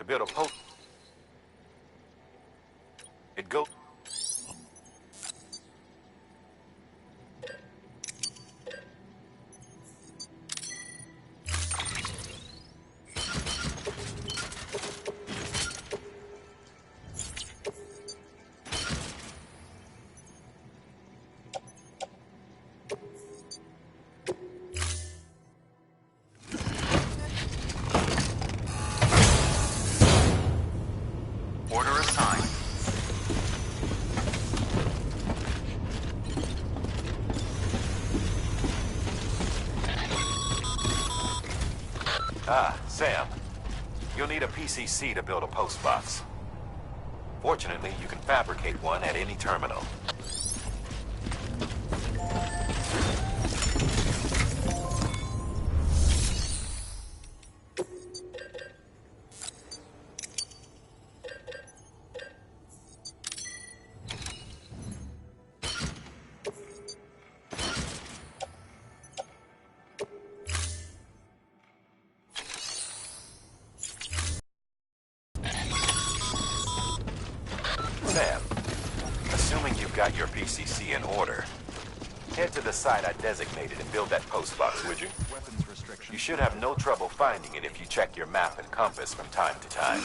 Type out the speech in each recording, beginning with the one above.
build a post. It goes. Order assigned. Ah, Sam. You'll need a PCC to build a post box. Fortunately, you can fabricate one at any terminal. Sam, assuming you've got your PCC in order, head to the site I designated and build that post box, would you? Weapons restriction. You should have no trouble finding it if you check your map and compass from time to time.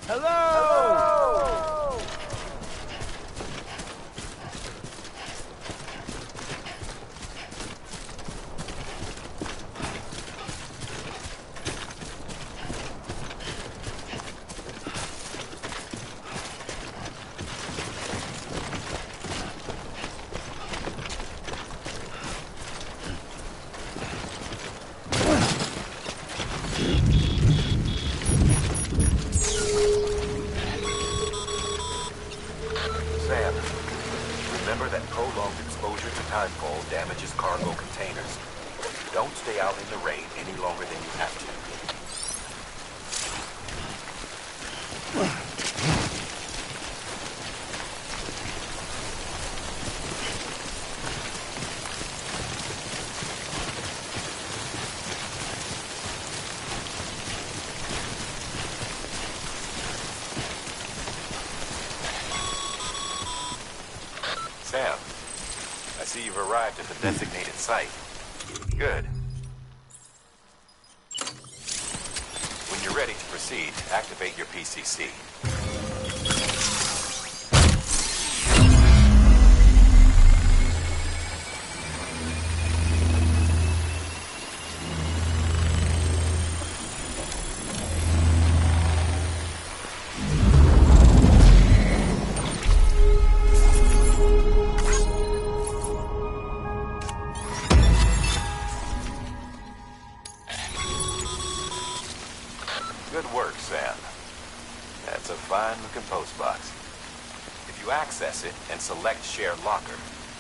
Hello! Sam, remember that prolonged exposure to timefall damages cargo containers. Don't stay out in the rain any longer than you have to. Sam, I see you've arrived at the designated site. Good. When you're ready to proceed, activate your PCC. Good work, Sam. That's a fine-looking post box. If you access it and select Share Locker,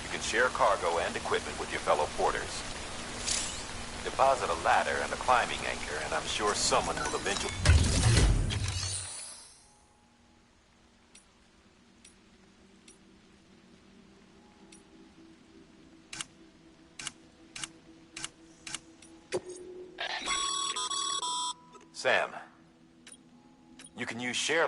you can share cargo and equipment with your fellow porters. Deposit a ladder and a climbing anchor, and I'm sure someone will eventually... Sam, you can use share...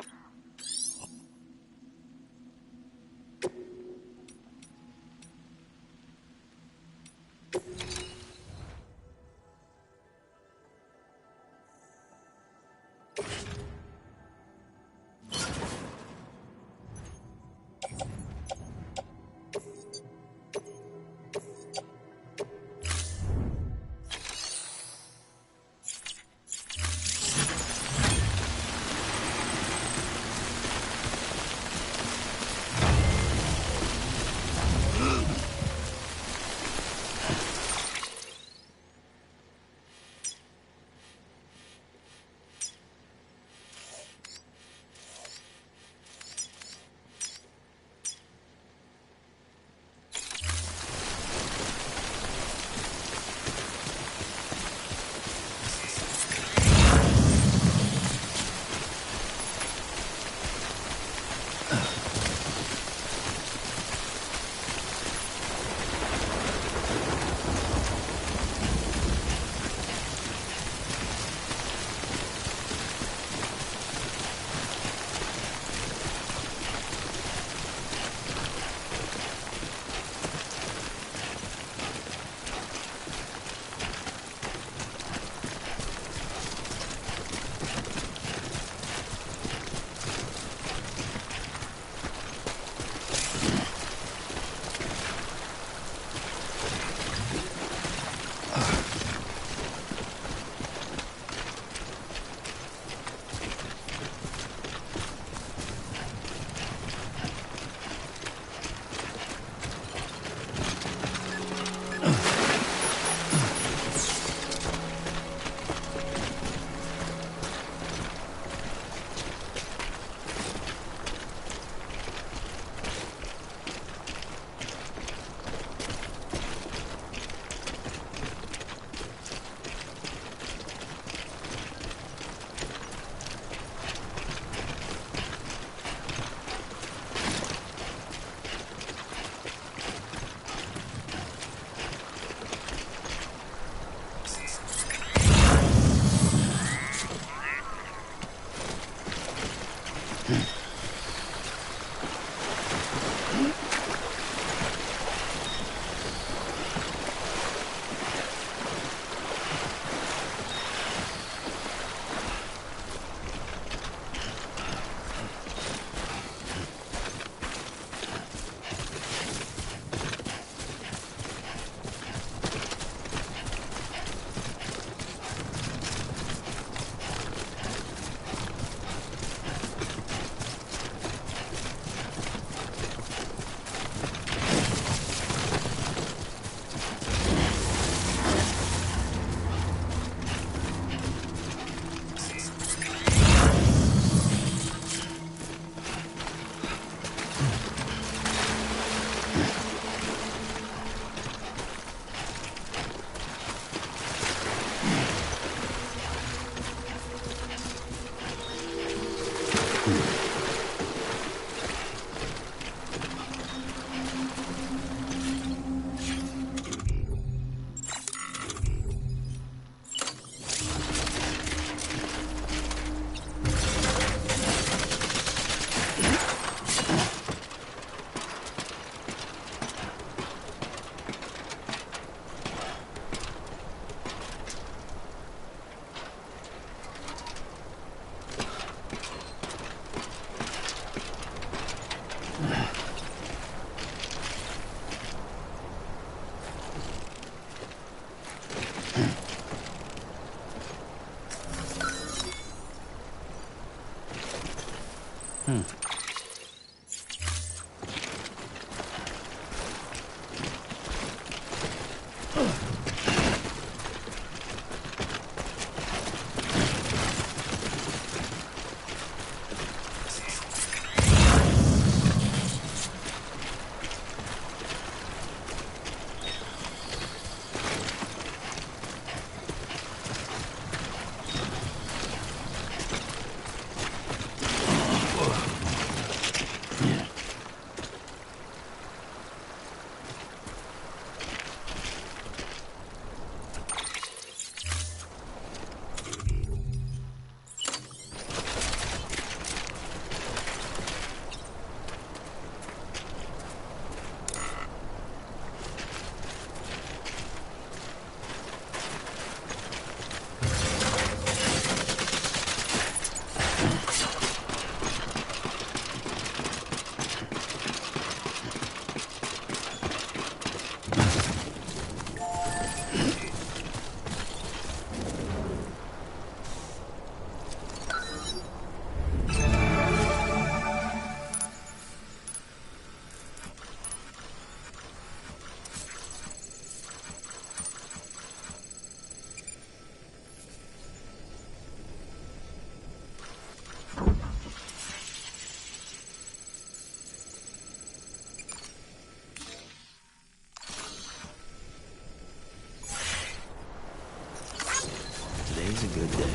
Today's a good day.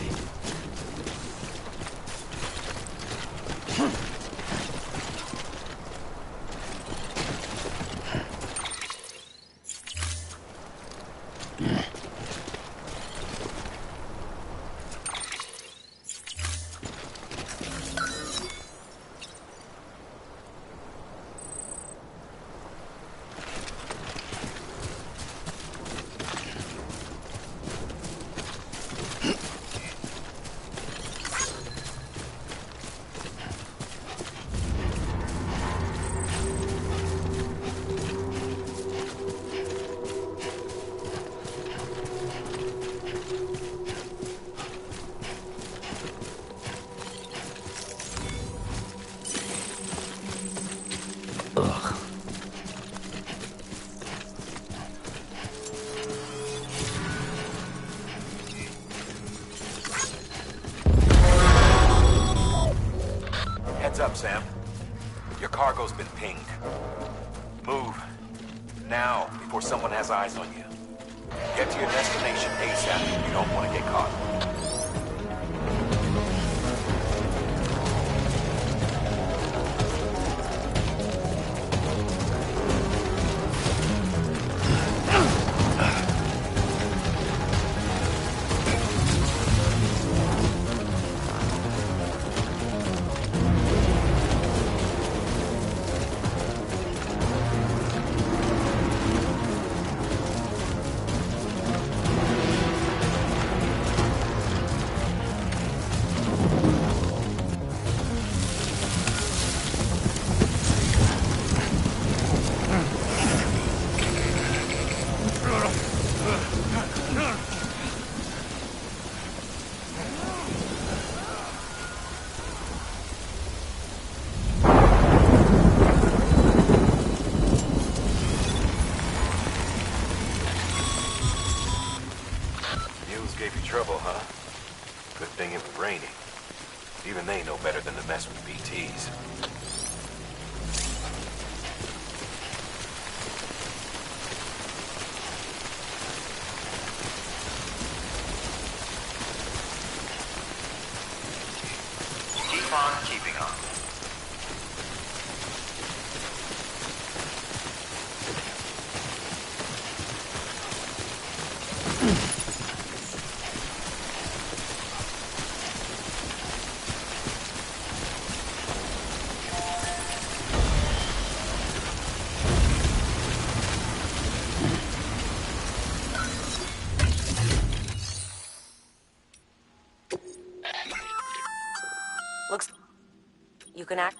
Ugh. Heads up, Sam. Your cargo's been pinged. Move. Now, before someone has eyes on you. Get to your destination ASAP. You don't want to get caught. Gave you trouble, huh? Good thing it was raining. Even they know better than to mess with BTs. Keep on keeping on. Looks you can act.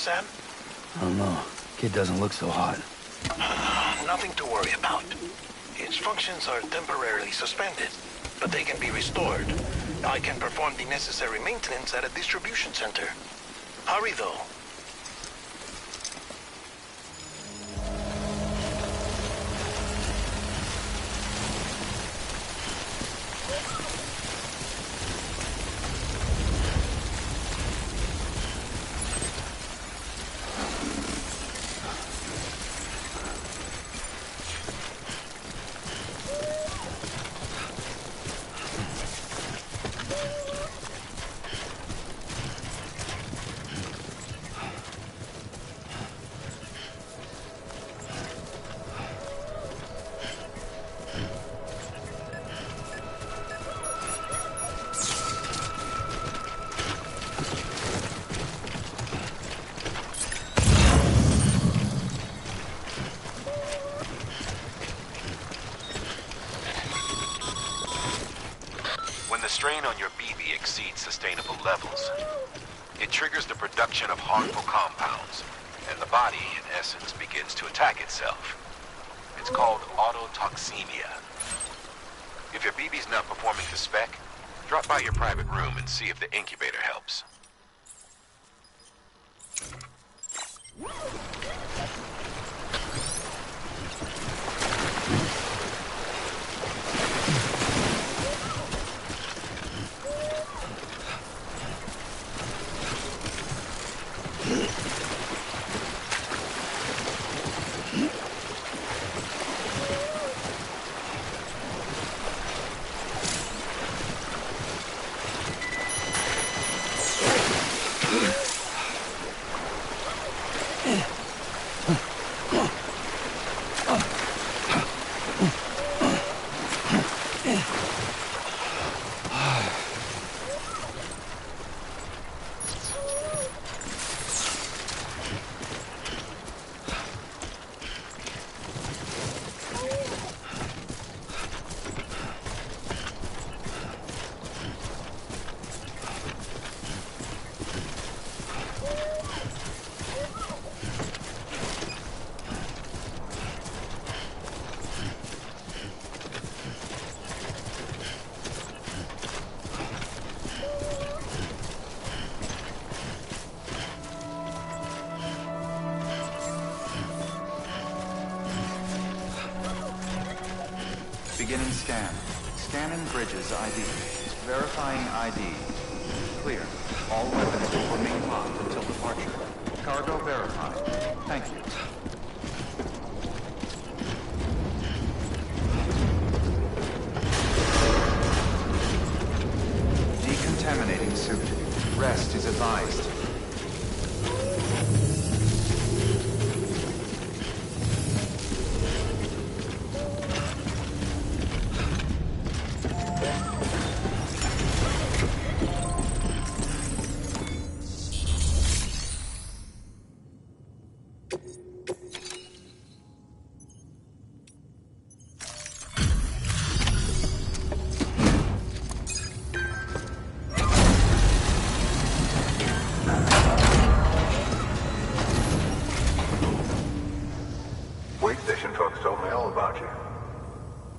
Sam? I don't know. Kid doesn't look so hot. Nothing to worry about. Its functions are temporarily suspended, but they can be restored. I can perform the necessary maintenance at a distribution center. Hurry, though. The strain on your BB exceeds sustainable levels. It triggers the production of harmful compounds, and the body, in essence, begins to attack itself. It's called autotoxemia. If your BB's not performing to spec, drop by your private room and see if the incubator helps. Beginning scan. Scanning bridges ID. Verifying ID. Clear. All weapons will remain locked until departure. Cargo verified. Thank you. Decontaminating suit. Rest is advised.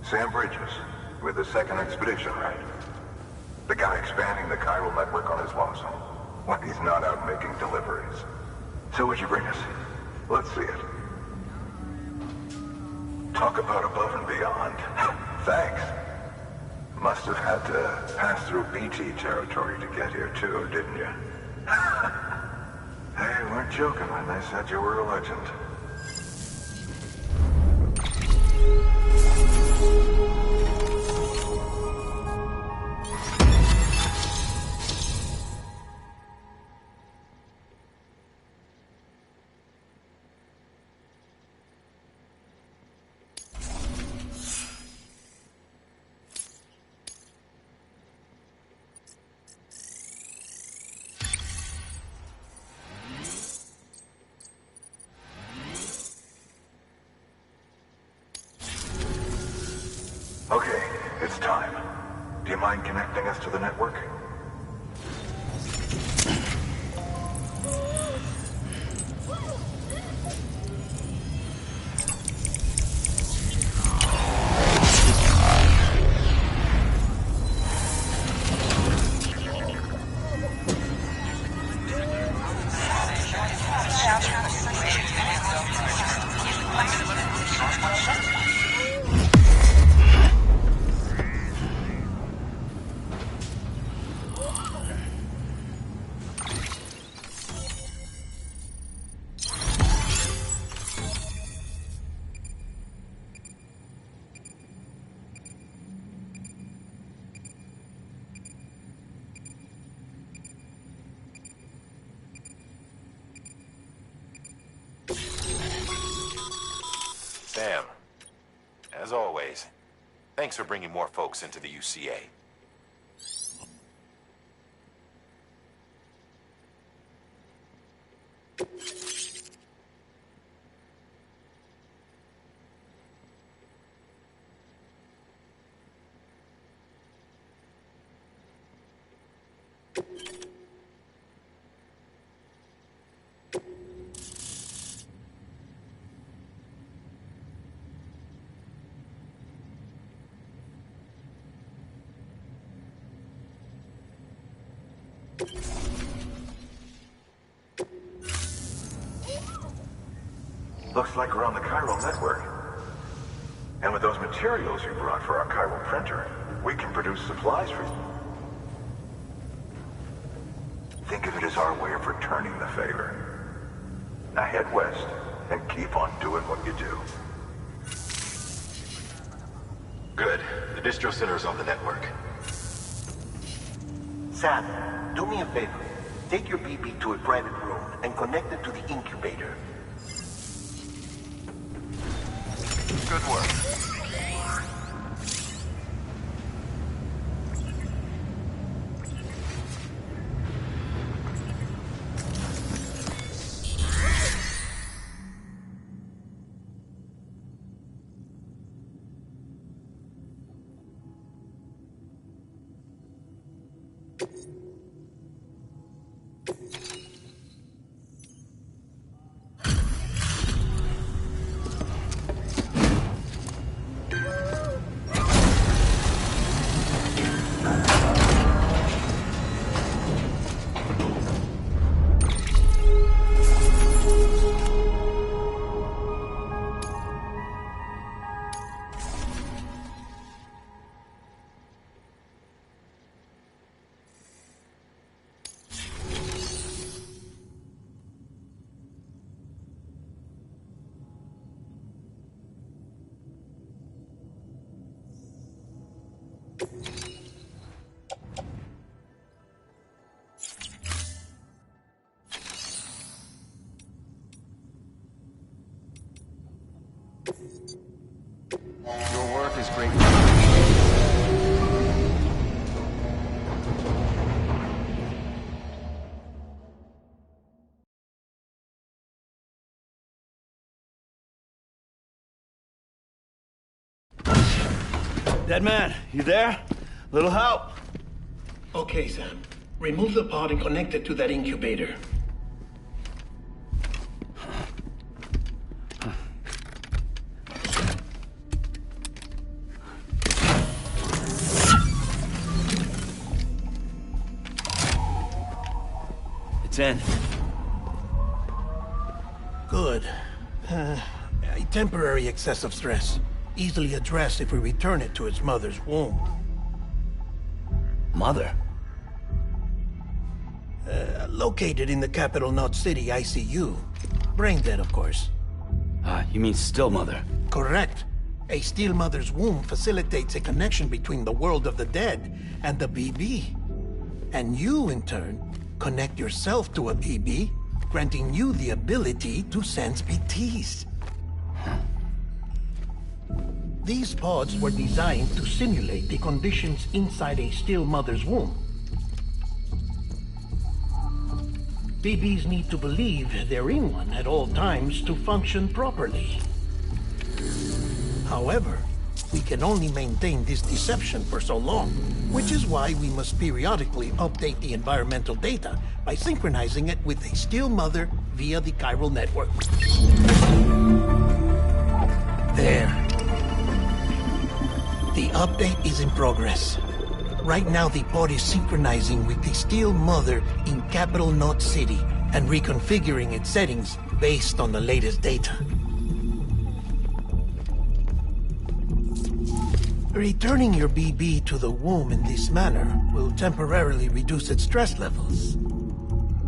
Sam Bridges, with the second expedition, right? The guy expanding the chiral network on his lonesome. When he's not out making deliveries. So what'd you bring us? Let's see it. Talk about above and beyond. Thanks. Must have had to pass through BT territory to get here too, didn't you? They weren't joking when they said you were a legend. Okay, it's time. Do you mind connecting us to the network? Sam, as always, thanks for bringing more folks into the UCA. Looks like we're on the chiral network. And with those materials you brought for our chiral printer, we can produce supplies for you. Think of it as our way of returning the favor. Now head west and keep on doing what you do. Good. The distro center is on the network. Sam, do me a favor. Take your BB to a private room and connect it to the incubator. Good work. his great... Dead man, you there? Little help? Okay, Sam. Remove the pod and connect it to that incubator. It's in. Good. A temporary excessive stress. Easily addressed if we return it to its mother's womb. Mother? Located in the capital Knot City ICU. Brain dead, of course. You mean still mother? Correct. A steel mother's womb facilitates a connection between the world of the dead and the BB. And you, in turn, connect yourself to a BB, granting you the ability to sense BTs. These pods were designed to simulate the conditions inside a still mother's womb. BBs need to believe they're in one at all times to function properly. However, we can only maintain this deception for so long, which is why we must periodically update the environmental data by synchronizing it with a still mother via the chiral network. There. The update is in progress. Right now, the pod is synchronizing with the steel mother in capital Knot City and reconfiguring its settings based on the latest data. Returning your BB to the womb in this manner will temporarily reduce its stress levels.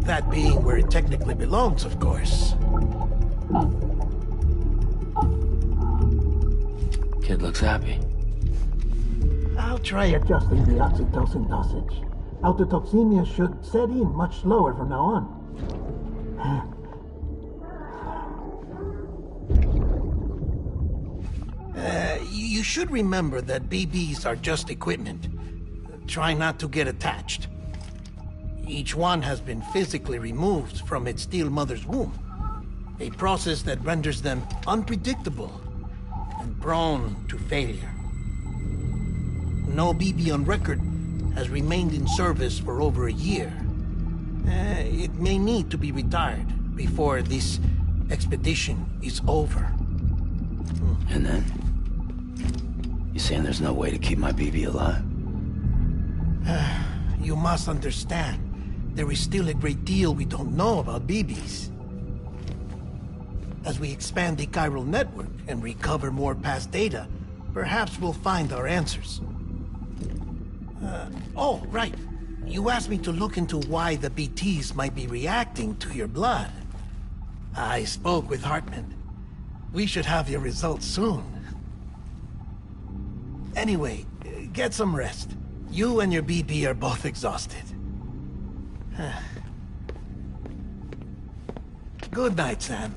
That being where it technically belongs, of course. Kid looks happy. I'll try adjusting the oxytocin dosage. Autotoxemia should set in much slower from now on. You should remember that BBs are just equipment. Try not to get attached. Each one has been physically removed from its steel mother's womb. A process that renders them unpredictable and prone to failure. No BB on record has remained in service for over a year. It may need to be retired before this expedition is over. And then? You saying there's no way to keep my BB alive? You must understand, there is still a great deal we don't know about BBs. As we expand the chiral network and recover more past data, perhaps we'll find our answers. Oh, right. You asked me to look into why the BTs might be reacting to your blood. I spoke with Hartman. We should have your results soon. Anyway, get some rest. You and your BB are both exhausted. Good night, Sam.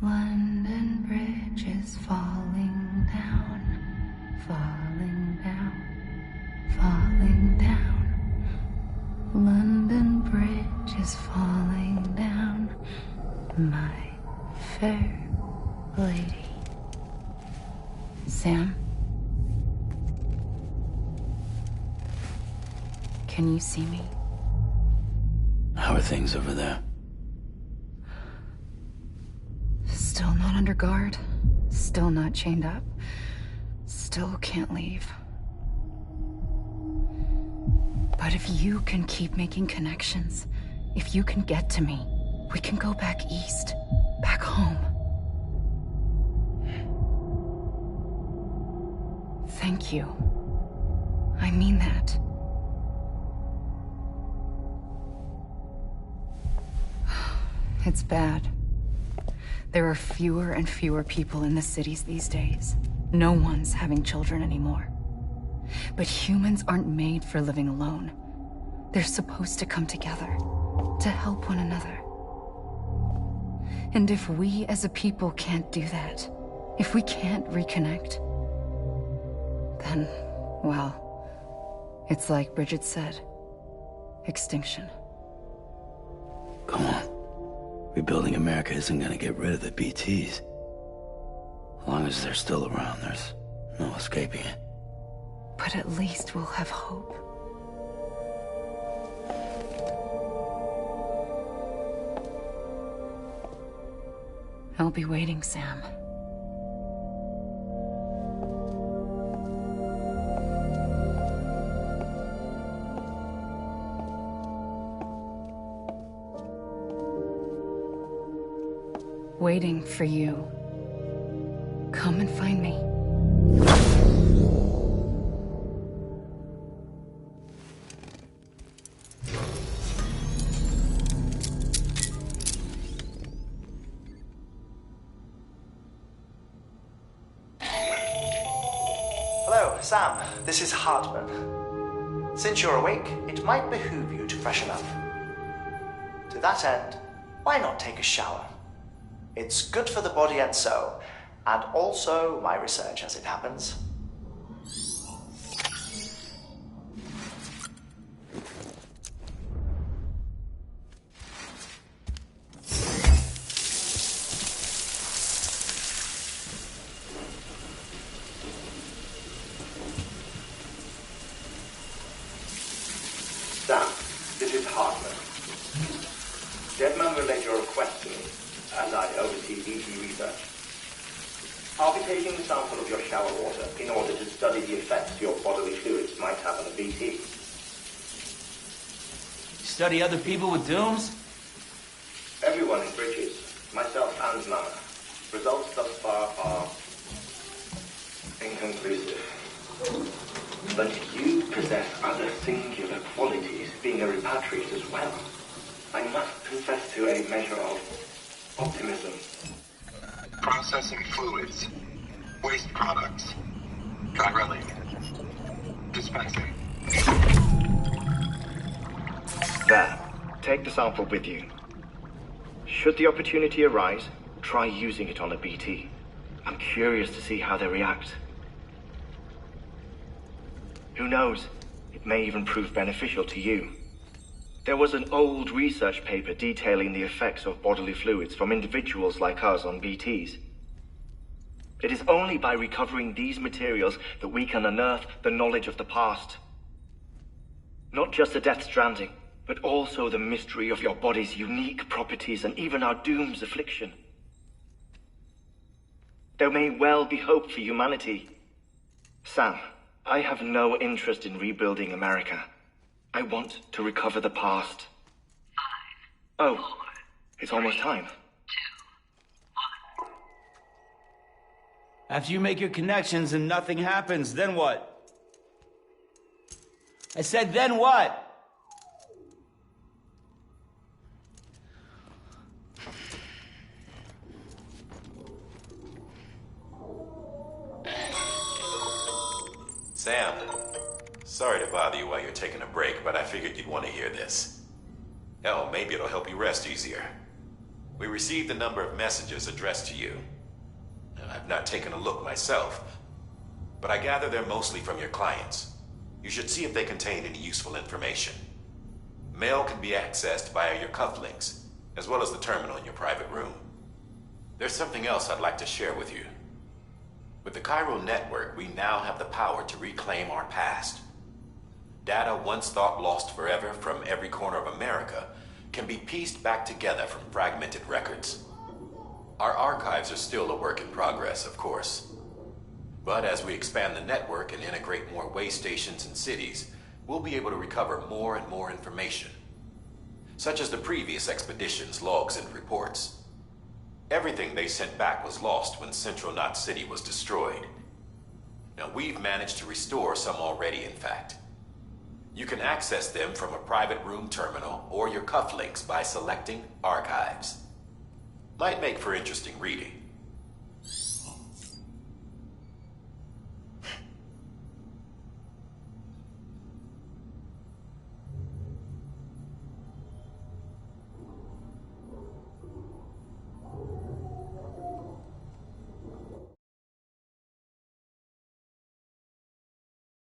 London Bridge is falling down, falling down, falling down. London Bridge is falling down, my fair lady. Sam? Can you see me? How are things over there? Still not under guard. Still not chained up. Still can't leave. But if you can keep making connections, if you can get to me, we can go back east. Back home. Thank you. I mean that. It's bad. There are fewer and fewer people in the cities these days. No one's having children anymore. But humans aren't made for living alone. They're supposed to come together, to help one another. And if we as a people can't do that, if we can't reconnect, then, well, it's like Bridget said, extinction. Come on. Rebuilding America isn't gonna get rid of the BTs. As long as they're still around, there's no escaping it. But at least we'll have hope. I'll be waiting, Sam. Waiting for you. Come and find me. Hello, Sam. This is Hartman. Since you're awake, it might behoove you to freshen up. To that end, why not take a shower? It's good for the body and soul, and also my research as it happens. Sam, this is Hartman. Deadman relayed your request to me, as I oversee BT research. I'll be taking a sample of your shower water in order to study the effects your bodily fluids might have on a BT. Study other people with dooms? Everyone in Bridges, myself and Mama. Results thus far are inconclusive. But you possess other singular qualities, being a repatriate as well. I must confess to a measure of optimism. Processing fluids. Waste products. Drilling. Dispensing. There. Take the sample with you. Should the opportunity arise, try using it on a BT. I'm curious to see how they react. Who knows? It may even prove beneficial to you. There was an old research paper detailing the effects of bodily fluids from individuals like us on BTs. It is only by recovering these materials that we can unearth the knowledge of the past. Not just the Death Stranding, but also the mystery of your body's unique properties and even our doom's affliction. There may well be hope for humanity. Sam, I have no interest in rebuilding America. I want to recover the past. 5, 4, it's almost time. 2, 1. After you make your connections and nothing happens, then what? I said, then what? Sam, sorry to bother you while you're taking a break, but I figured you'd want to hear this. Hell, maybe it'll help you rest easier. We received a number of messages addressed to you. I've not taken a look myself, but I gather they're mostly from your clients. You should see if they contain any useful information. Mail can be accessed via your cufflinks, as well as the terminal in your private room. There's something else I'd like to share with you. With the Chiral Network, we now have the power to reclaim our past. Data once thought lost forever from every corner of America can be pieced back together from fragmented records. Our archives are still a work in progress, of course. But as we expand the network and integrate more way stations and cities, we'll be able to recover more and more information, such as the previous expedition's logs and reports. Everything they sent back was lost when Central Knot City was destroyed. Now, we've managed to restore some already, in fact. You can access them from a private room terminal or your cufflinks by selecting Archives. Might make for interesting reading.